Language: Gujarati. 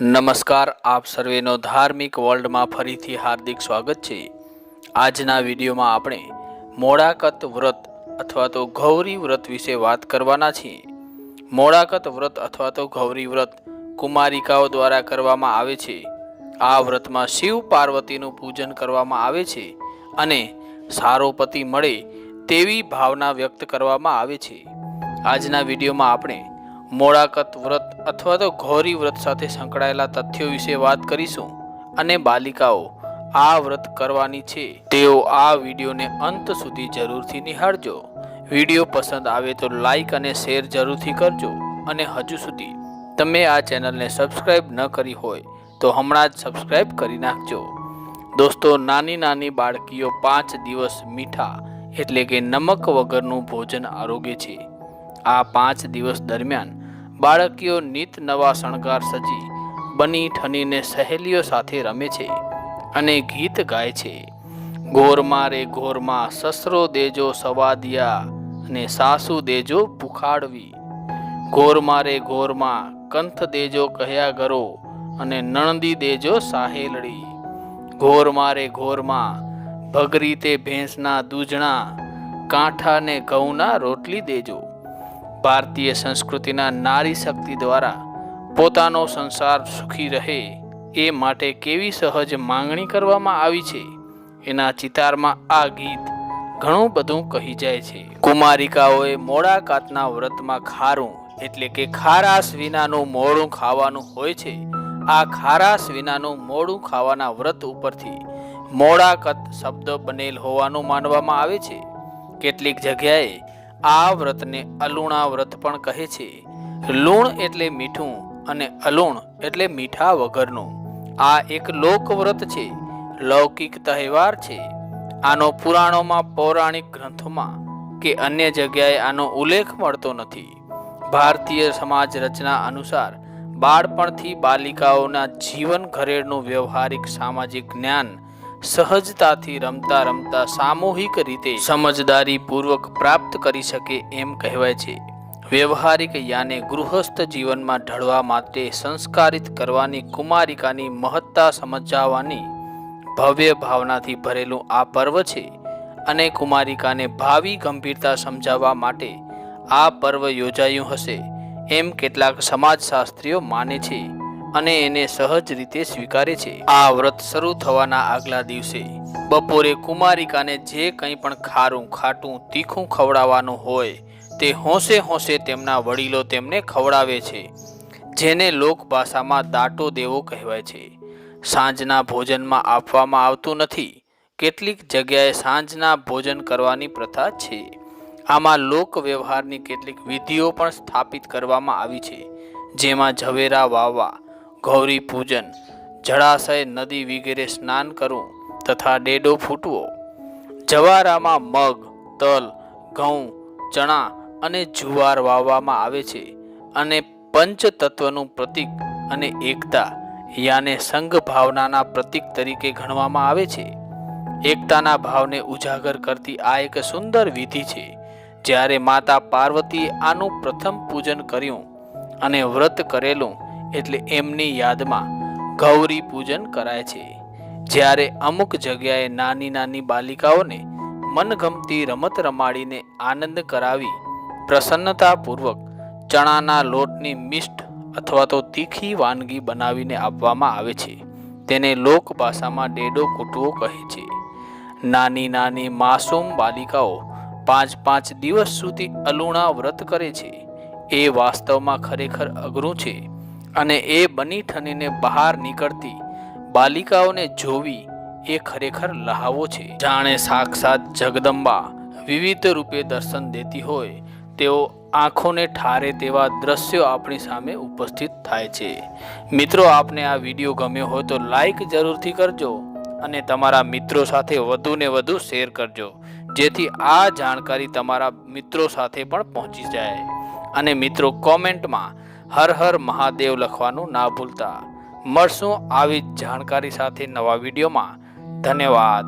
નમસ્કાર, આપ સર્વેનો ધાર્મિક વર્લ્ડમાં ફરીથી હાર્દિક સ્વાગત છે। આજના વિડીયોમાં આપણે મોડાકત વ્રત અથવા તો ગૌરી વ્રત વિશે વાત કરવાના છીએ। મોડાકત વ્રત અથવા તો ગૌરી વ્રત કુમારિકાઓ દ્વારા કરવામાં આવે છે। આ વ્રતમાં શિવ પાર્વતીનું પૂજન કરવામાં આવે છે અને સારો પતિ મળે તેવી ભાવના વ્યક્ત કરવામાં આવે છે। આજના વિડીયોમાં આપણે મોડાકત વ્રત અથવા તો ગૌરી વ્રત સાથે સંકળાયેલા તથ્યો વિશે વાત કરીશું અને બાલિકાઓ આ વ્રત કરવાની છે તેઓ આ વિડીયોને અંત સુધી જરૂરથી નિહાળજો। વિડીયો પસંદ આવે તો લાઈક અને શેર જરૂરથી કરજો અને હજુ સુધી તમે આ ચેનલને સબસ્ક્રાઇબ ન કરી હોય તો હમણાં જ સબસ્ક્રાઇબ કરી નાખજો। દોસ્તો, નાની નાની બાળકીઓ 5 દિવસ મીઠા એટલે કે નમક વગરનું ભોજન આરોગે છે। આ 5 દિવસ દરમિયાન બાળકીઓ નિત નવા શણગાર સજી બની ઠનીને સહેલીઓ સાથે રમે છે અને ગીત ગાય છે। ગોરમાં રે ગોરમાં સસરો દેજો સવાદિયા અને સાસુ દેજો પુખાડવી। ગોરમાં રે ગોરમાં કંથ દેજો કહ્યા ગરો અને નણંદી દેજો સાહેલડી। ગોરમાં રે ગોરમાં ભગરી તે ભેંસના દૂધણા કાંઠા ને ઘઉંના રોટલી દેજો। ભારતીય સંસ્કૃતિના નારી શક્તિ દ્વારા પોતાનો સંસાર સુખી રહે એ માટે કેવી સહજ માંગણી કરવામાં આવી છે એના ચિતારમાં આ ગીત ઘણું બધું કહી જાય છે। કુમારિકાઓએ મોડાકતના વ્રતમાં ખારું એટલે કે ખારાશ વિનાનું મોડું ખાવાનું હોય છે। આ ખારાશ વિનાનું મોડું ખાવાના વ્રત ઉપરથી મોડાકત શબ્દ બનેલ હોવાનું માનવામાં આવે છે। કેટલીક જગ્યાએ આ વ્રતને અલુણા વ્રત પણ કહે છે। લૂણ એટલે મીઠું અને અલુણ એટલે મીઠા વગરનું। આ એક લોક વ્રત છે, લૌકિક તહેવાર છે। આનો પુરાણોમાં, પૌરાણિક ગ્રંથોમાં કે અન્ય જગ્યાએ આનો ઉલ્લેખ મળતો નથી। ભારતીય સમાજ રચના અનુસાર બાળપણથી બાલિકાઓના જીવન ઘરેણું વ્યવહારિક સામાજિક જ્ઞાન સહજતાથી રમતા રમતા સામૂહિક રીતે સમજદારી પૂર્વક પ્રાપ્ત કરી શકે એમ કહેવાય છે। વ્યવહારિક યાને ગૃહસ્થ જીવનમાં ઢળવા માટે સંસ્કારિત કરવાની કુમારિકાની મહત્તા સમજાવવાની ભવ્ય ભાવનાથી ભરેલું આ પર્વ છે અને કુમારિકાને ભાવિ ગંભીરતા સમજાવવા માટે આ પર્વ યોજાયું હશે એમ કેટલાક સમાજશાસ્ત્રીઓ માને છે અને એને સહજ રીતે સ્વીકારે છે। આ વ્રત શરૂ થવાના આગલા દિવસે બપોરે કુમારિકાને જે કંઈ પણ ખારું, ખાટું, તીખું ખવડાવવાનું હોય તે હોંશે હોંશે તેમના વડીલો તેમને ખવડાવે છે, જેને લોકભાષામાં દાટો દેવો કહેવાય છે। સાંજના ભોજનમાં આપવામાં આવતું નથી। કેટલીક જગ્યાએ સાંજના ભોજન કરવાની પ્રથા છે। આમાં લોક વ્યવહારની કેટલીક વિધિઓ પણ સ્થાપિત કરવામાં આવી છે, જેમાં ઝવેરા વાવવા, ગૌરી પૂજન, જળાશય, નદી વગેરે સ્નાન કરવું તથા ડેડો ફૂટવો। જવારામાં મગ, તલ, ઘઉં, ચણા અને જુવાર વાવવામાં આવે છે અને પંચતત્વનું પ્રતીક અને એકતા યાને સંઘ ભાવનાના પ્રતીક તરીકે ગણવામાં આવે છે। એકતાના ભાવને ઉજાગર કરતી આ એક સુંદર વિધિ છે। જ્યારે માતા પાર્વતીએ આનું પ્રથમ પૂજન કર્યું અને વ્રત કરેલું એટલે એમની યાદમાં ગૌરી પૂજન કરાય છે। જ્યારે અમુક જગ્યાએ નાની નાની બાલિકાઓને મનગમતી રમત રમાડીને આનંદ કરાવી પ્રસન્નતાપૂર્વક ચણાના લોટની મિષ્ટ અથવા તો તીખી વાનગી બનાવીને આપવામાં આવે છે। તેને લોક ભાષામાં ડેડો કૂટવો કહે છે। નાની નાની માસૂમ બાલિકાઓ 5 દિવસ સુધી અલુણા વ્રત કરે છે। એ વાસ્તવમાં ખરેખર અઘરું છે અને એ બની ઠનીને બહાર નીકળતી બાલિકાઓને જોવી એ ખરેખર લહાવો છે। જાણે સાક્ષાત જગદંબા વિવિધ રૂપે દર્શન દેતી હોય તેઓ આંખોને ઠારે તેવા દ્રશ્યો આપણી સામે ઉપસ્થિત થાય છે। મિત્રો, આપને આ વિડીયો ગમ્યો હોય તો લાઈક જરૂરથી કરજો અને તમારા મિત્રો સાથે વધુને વધુ શેર કરજો, જેથી આ જાણકારી તમારા મિત્રો સાથે પણ પહોંચી જાય। અને મિત્રો, કોમેન્ટમાં હર હર મહાદેવ લખવાનું ના ભૂલતા। મળશું આવી જ જાણકારી સાથે નવા વિડીયોમાં। ધન્યવાદ।